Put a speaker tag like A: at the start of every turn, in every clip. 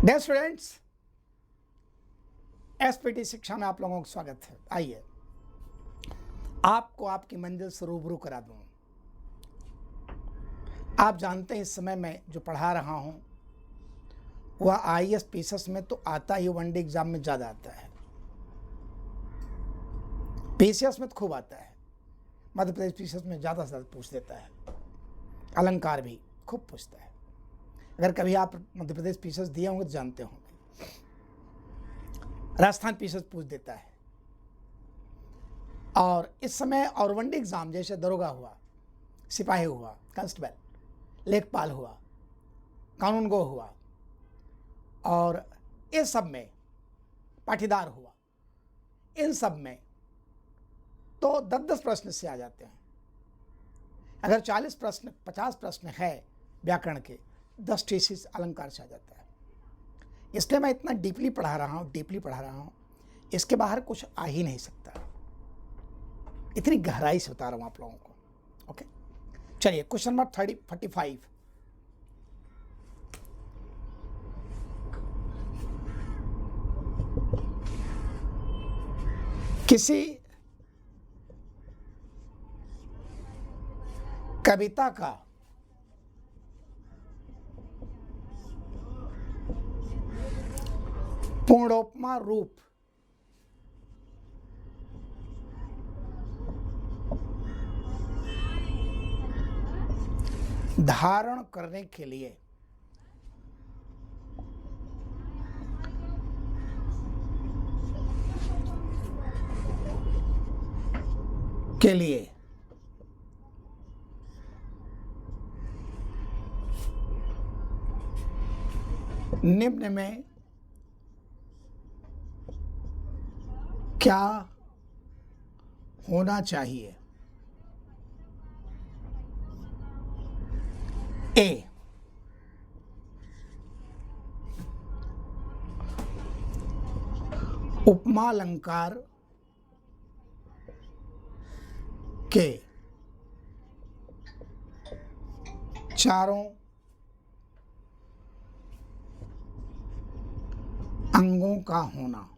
A: Dear students, SPT शिक्षा में आप लोगों का स्वागत है। आइए आपको आपकी मंजिल से रूबरू करा दूं। आप जानते हैं इस समय मैं जो पढ़ा रहा हूं वह आईएएस पीसीएस में तो आता ही, वनडे एग्जाम में ज़्यादा आता है। पीसीएस में तो खूब आता है, मध्य प्रदेश पीसीएस में ज़्यादा से ज़्यादा पूछ देता है। अलंकार भी खूब पूछता है। अगर कभी आप मध्य प्रदेश पीसीएस दिए होंगे तो जानते होंगे। राजस्थान पीसीएस पूछ देता है। और इस समय और वनडे एग्जाम जैसे दरोगा हुआ, सिपाही हुआ, कांस्टेबल, लेखपाल हुआ, कानून गो हुआ, और इस सब में पाटीदार हुआ, इन सब में तो 10-10 प्रश्न से आ जाते हैं। अगर 40 प्रश्न 50 प्रश्न है व्याकरण के, 10 थीसिस अलंकार से आ जाता है। इसलिए मैं इतना डीपली पढ़ा रहा हूँ, इसके बाहर कुछ आ ही नहीं सकता। इतनी गहराई से बता रहा हूँ आप लोगों को। ओके, चलिए क्वेश्चन नंबर 45। किसी कविता का पूर्णोपमा रूप धारण करने के लिए निम्न में क्या होना चाहिए? ए, उपमा अलंकार के चारों अंगों का होना।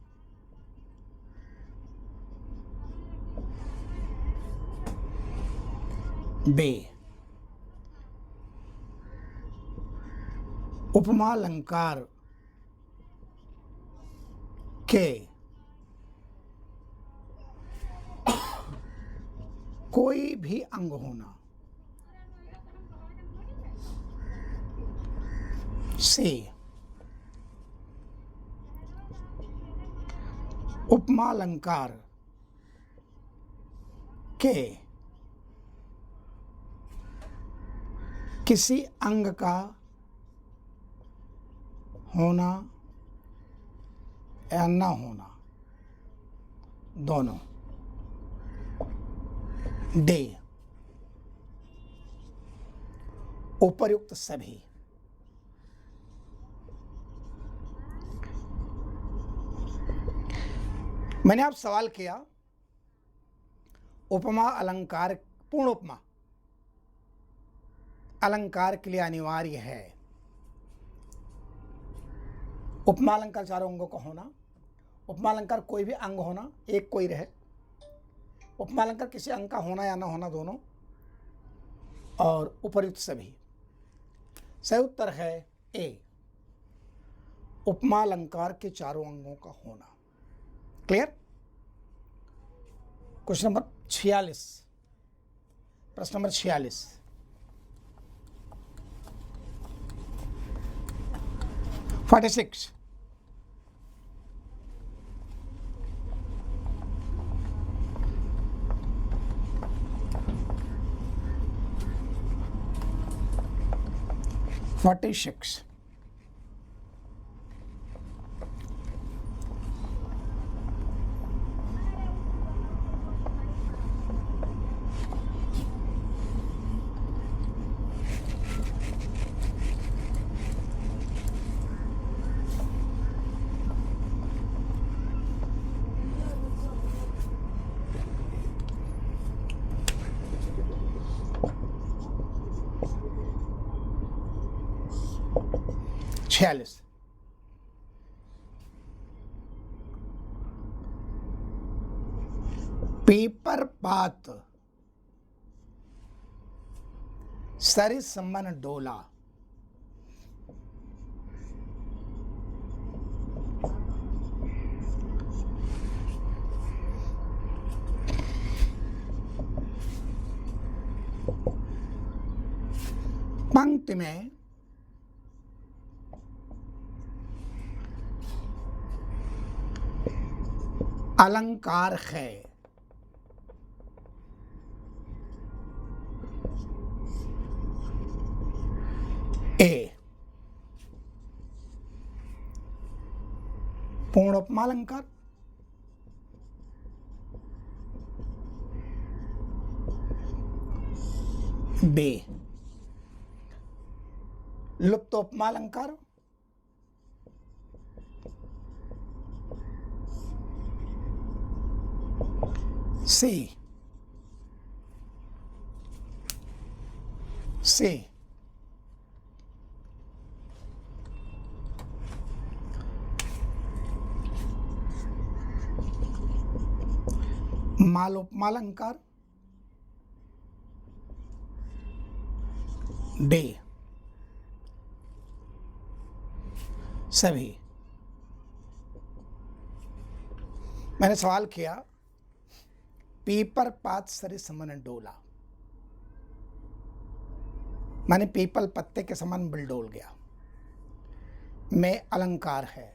A: बे, उपमा अलंकार के कोई भी अंग होना। सी, उपमा अलंकार के किसी अंग का होना या न होना, दोनों। डे, उपर्युक्त सभी। मैंने आप सवाल किया उपमा अलंकार, पूर्ण उपमा अलंकार के लिए अनिवार्य है उपमा अलंकार चारों अंगों का होना। उपमा अलंकार कोई भी अंग होना, एक कोई रहे। उपमा अलंकार किसी अंग का होना या ना होना, दोनों। और उपर्युक्त सभी। सही उत्तर है ए, उपमा अलंकार के चारों अंगों का होना। क्लियर? क्वेश्चन नंबर 46, प्रश्न नंबर 46। 46।46। पीपर पात सरिस मन डोला। पंक्ति में अलंकार है। ए पूर्ण उपमा अलंकार, बी लुप्त उपमा अलंकार, सी मालोपमा अलंकार, डी सभी। मैंने सवाल किया पीपर पात सरिस मन डोला, माने पीपल पत्ते के समान बिलडोल गया। में अलंकार है,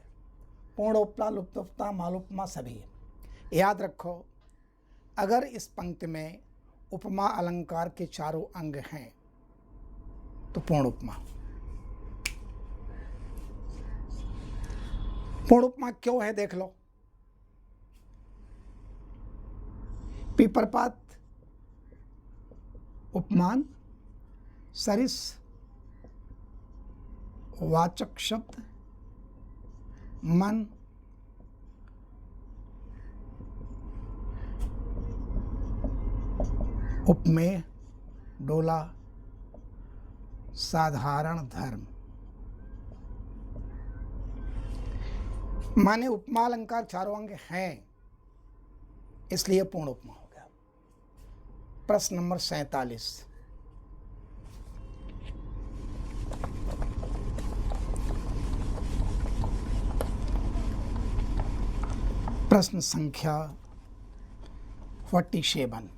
A: पूर्णोपमा, लुप्तोपमा, मालोपमा सभी। याद रखो, अगर इस पंक्ति में उपमा अलंकार के चारों अंग हैं तो पूर्ण उपमा। पूर्ण उपमा क्यों है देख लो। पीपरपात उपमान, सरिस वाचक शब्द, मन उपमेय, डोला साधारण धर्म। माने उपमा अलंकार चारों अंग हैं, इसलिए पूर्ण उपमा हो गया। प्रश्न नंबर 47, प्रश्न संख्या 47।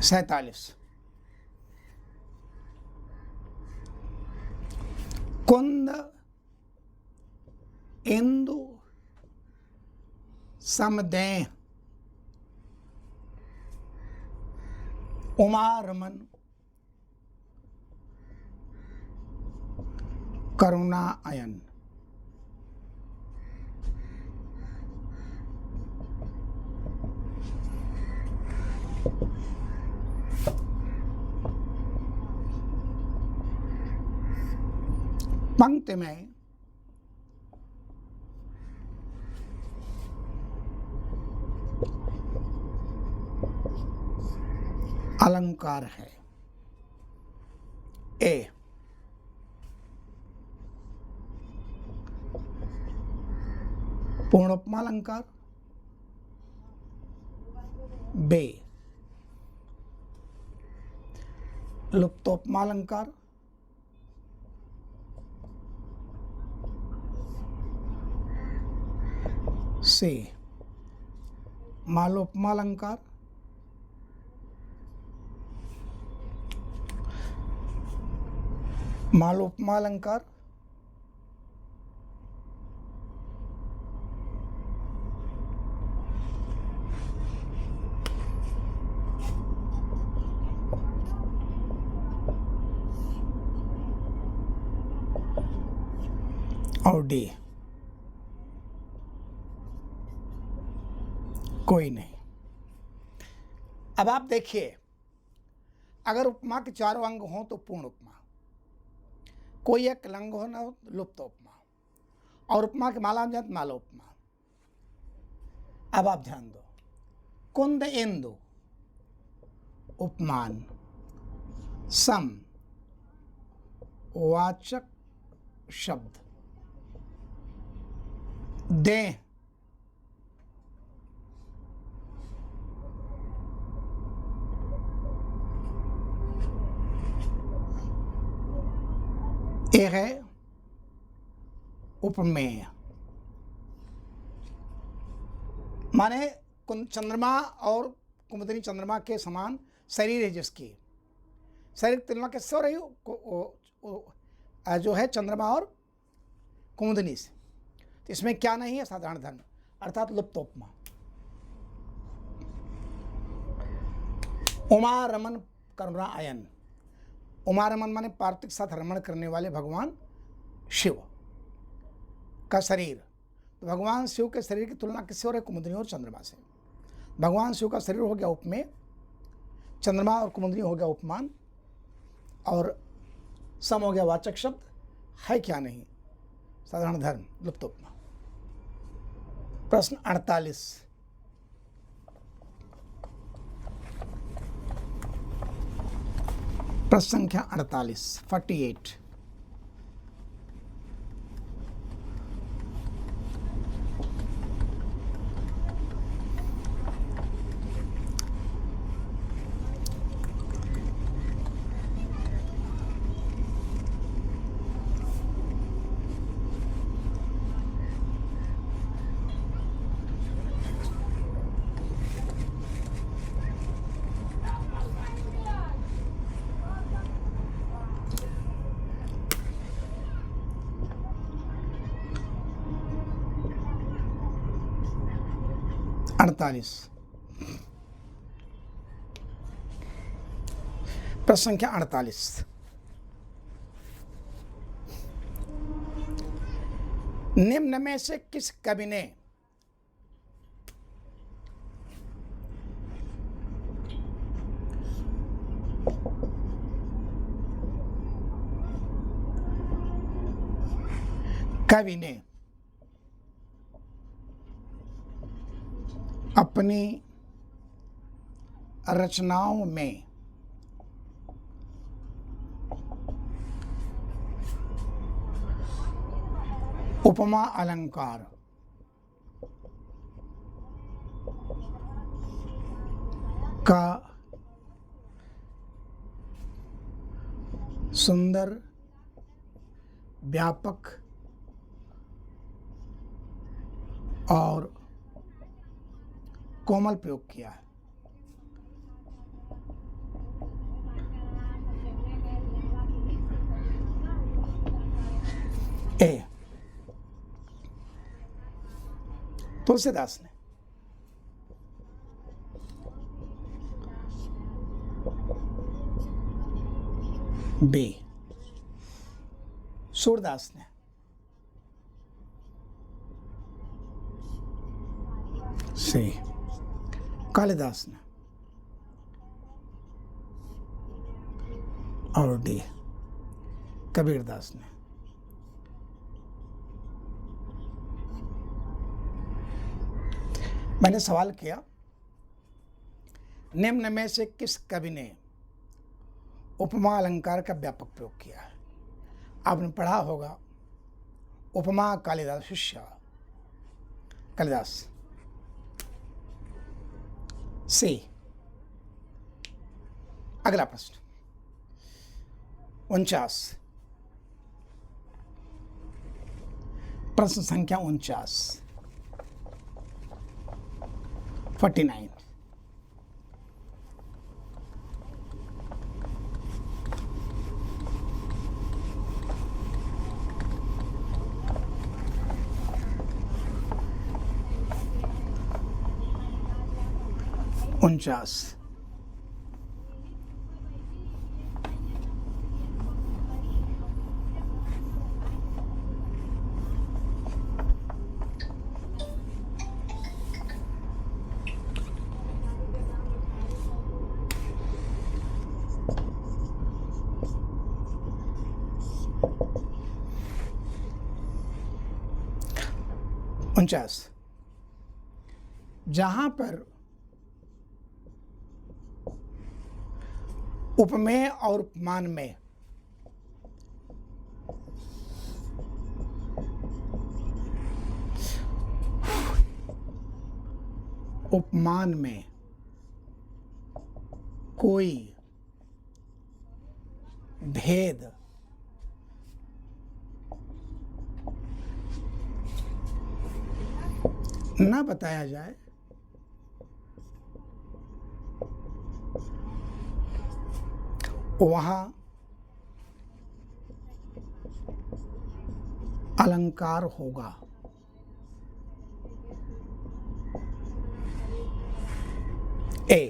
A: सैतालीस, कुंद इंदु समदेह उमा रमन करुणा अयन। पंक्ति में अलंकार है। ए पूर्णोपमा अलंकार, बे लुप्तोपमा अलंकार, से मालोपमा अलंकार, मालोपमा अलंकार, और डी कोई नहीं। अब आप देखिए, अगर उपमा के चारों अंग हों तो पूर्ण उपमा, कोई एक लंग हो ना हो लुप्त उपमा, और उपमा के माला में जाए तो माला उपमा। अब आप ध्यान दो, कुंद इंदु उपमान सम वाचक शब्द देह एक है उपमेय, माने चंद्रमा और कुमुदनी चंद्रमा के समान शरीर है, जिसकी शरीर तुलना किससे हो रही हो, जो है चंद्रमा और कुमुदनी से। तो इसमें क्या नहीं है, साधारण धर्म अर्थात लुप्त उपमा। उमा रमन करुणा अयन, उमा रमन माने पार्थिव के साथ रमण करने वाले भगवान शिव का शरीर। तो भगवान शिव के शरीर की तुलना किससे हो रही है, कुमुदनी और चंद्रमा से। भगवान शिव का शरीर हो गया उपमेय, चंद्रमा और कुमुदनी हो गया उपमान, और सम हो गया वाचक शब्द। है क्या नहीं, साधारण धर्म लुप्त उपमा। प्रश्न 48, प्रश्न संख्या 48। प्रश्न संख्या 48, निम्न में से किस कवि ने अपनी रचनाओं में उपमा अलंकार का सुंदर, व्यापक और कोमल प्रयोग किया है? ए, तुलसीदास ने, बी, सूरदास ने, सी, कालिदास ने, और डी, कबीरदास ने। मैंने सवाल किया, निम्न में से किस कवि ने उपमा अलंकार का व्यापक प्रयोग किया है? आपने पढ़ा होगा, उपमा कालिदास शिष्य कालिदास। सी। अगला प्रश्न 49, प्रश्न संख्या 49, 49। उनचास, 49 जहां पर उपमेय और उपमान में कोई भेद न बताया जाए वहाँ अलंकार होगा। ए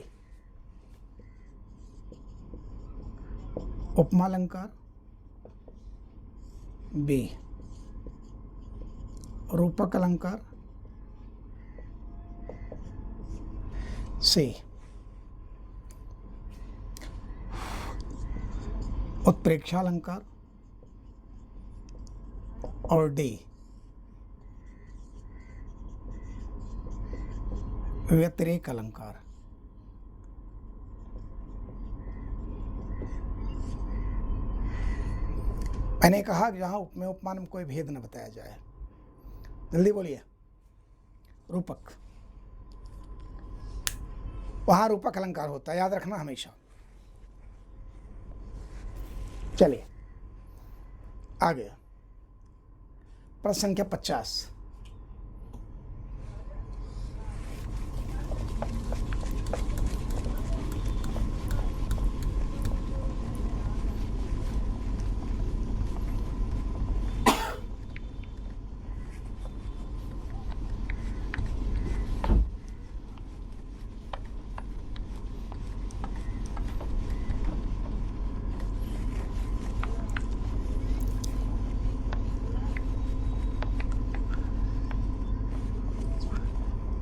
A: उपमा अलंकार, बी रूपक अलंकार, सी उत्प्रेक्षा अलंकार और डी व्यतिरेक अलंकार। मैंने कहा कि जहां उपमेय उपमान में कोई भेद न बताया जाए। जल्दी बोलिए। रूपक, वहां रूपक अलंकार होता है, याद रखना हमेशा। चलिए आगे, प्रश्न संख्या 50।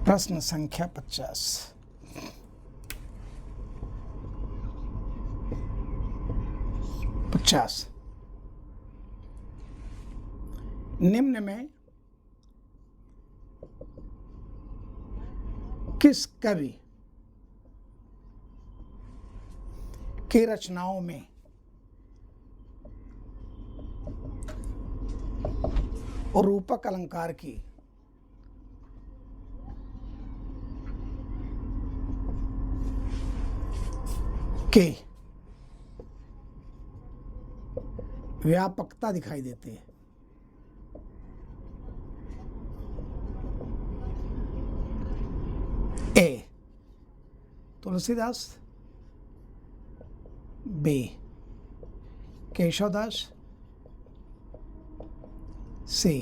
A: प्रश्न संख्या 50। निम्न में किस कवि की रचनाओं में रूपक अलंकार की व्यापकता दिखाई देती है? ए तुलसीदास, बी केशवदास, सी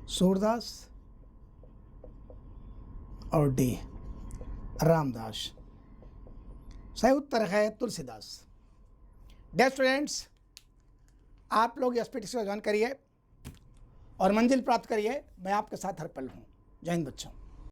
A: सूरदास और डी रामदास। सही उत्तर है तुलसीदास। डियर स्टूडेंट्स, आप लोग एसपीटीसी को ज्वाइन करिए और मंजिल प्राप्त करिए। मैं आपके साथ हर पल हूँ। जय हिंद बच्चों।